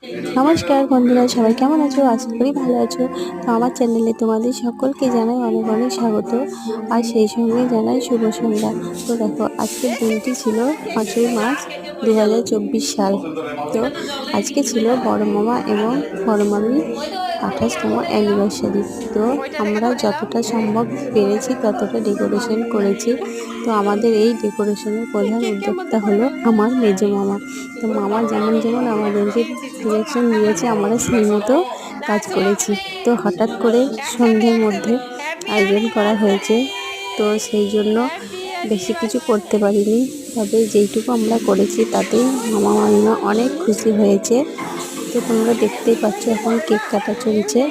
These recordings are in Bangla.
নমস্কার বন্ধুরা, সবাই কেমন আছো? আশা করি ভালো আছো। তো আমার চ্যানেলে তোমাদের সকলকে জানাই অনেক অনেক স্বাগত, আর সেই সঙ্গে জানাই শুভ সন্ধ্যা। তো দেখো, আজকের দিনটি ছিল 5ই মার্চ 2024 সাল। তো আজকে ছিল বড় মামা এবং বড় মামির 28তম অ্যানিভার্সারি। তো আমরা যতটা সম্ভব পেরেছি ততটা ডেকোরেশন করেছি। তো আমাদের এই ডেকোরেশনের প্রধান উদ্যোক্তা হলো আমার মেজো মামা। তো মামা যেমন যেমন আমাদেরকে ডিরেকশন দিয়েছে, আমরা সেই মতো কাজ করেছি। তো হঠাৎ করে সন্ধ্যের মধ্যে আয়োজন করা হয়েছে, তো সেই জন্য বেশি কিছু করতে পারিনি। তবে যেইটুকু আমরা করেছি তাতেই মামা মামিমা অনেক খুশি হয়েছে। তো তোমরা দেখতেই পাচ্ছ, এখন কেক কাটা চলছে।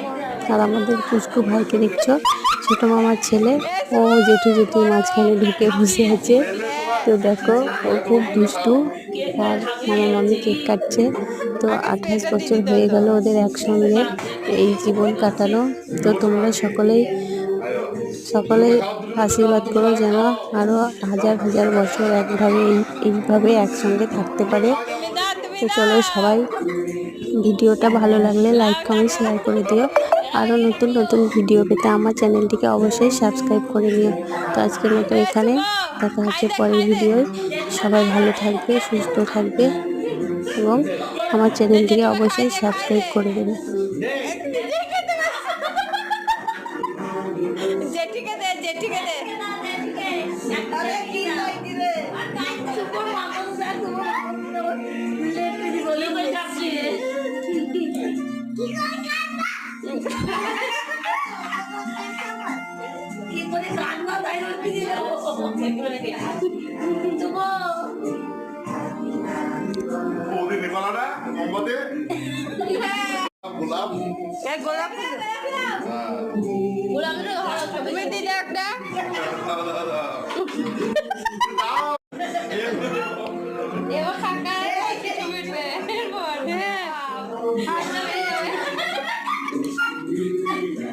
আর আমাদের পুচকু ভাইকে দেখছো, ছোটো মামার ছেলে, ও জেঠু জেঠুর মাঝখানে ঢুকে বসে আছে। তো দেখো, ও খুব দুষ্টু। আর মামা মামি কেক কাটছে। তো 28 বছর হয়ে গেল ওদের একসঙ্গে এই জীবন কাটানো। তো তোমরা সকলেই আশীর্বাদ করো যেন আরও হাজার হাজার বছর এইভাবে একসঙ্গে থাকতে পারে। তো চলো সবাই, ভিডিওটা ভালো লাগলে লাইক কমেন্ট শেয়ার করে দিও। আরও নতুন নতুন ভিডিও পেতে আমার চ্যানেলটিকে অবশ্যই সাবস্ক্রাইব করে নিও। তো আজকের মতো এখানে, দেখা হচ্ছে পরের ভিডিওয়। সবাই ভালো থাকবে, সুস্থ থাকবে এবং আমার চ্যানেলটিকে অবশ্যই সাবস্ক্রাইব করে দেবে। গোলাপ গোলাপ দিলে একটা